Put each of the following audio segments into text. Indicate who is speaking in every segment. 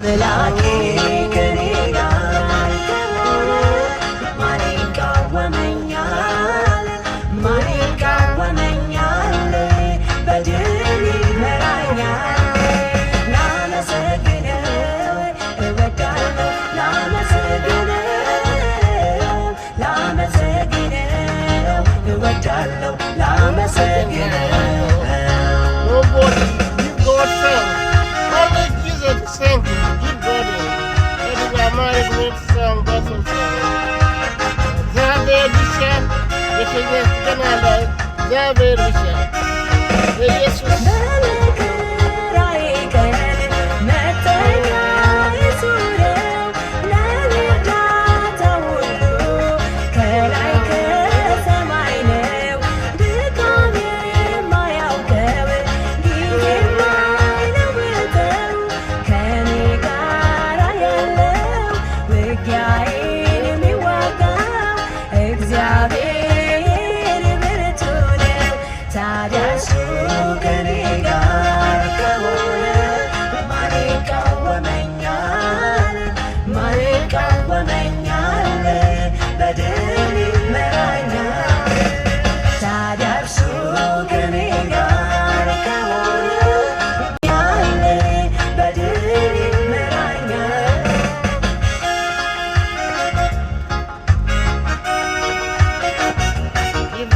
Speaker 1: መላኬ ከኔ ጋር ከሆነ ማን ይቃወመኛል? ማን ይቃወመኛል? በድል ይመራኛል። ላመሰግነው እወዳለሁ፣ ላመሰግነው እወዳለሁ፣ ላመሰግነው
Speaker 2: Sing, keep going. That is a very great song, gospel song. Zabir Bishop, if you get to Canada, Zabir Bishop. Jesus.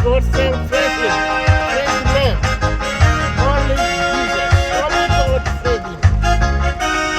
Speaker 2: God sing faithful, praise Him. Only Jesus, only God save Him.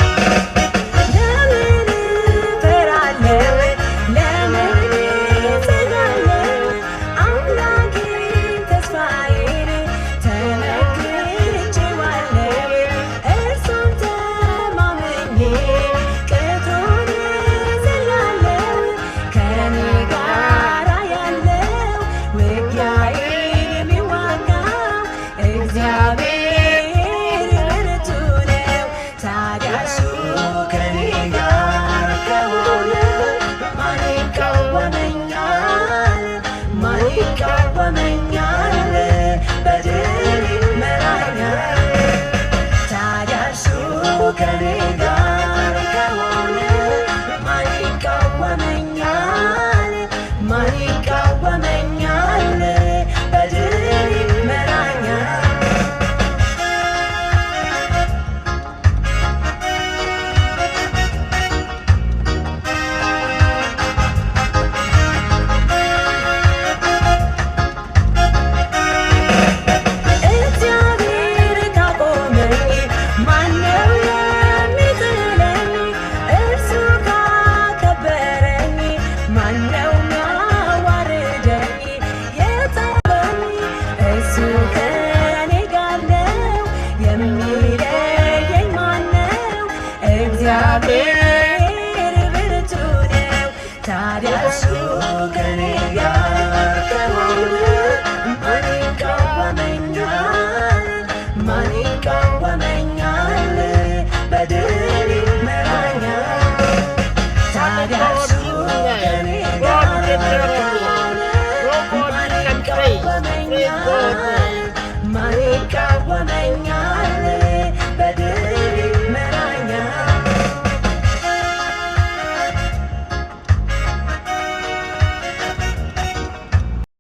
Speaker 2: Yeah.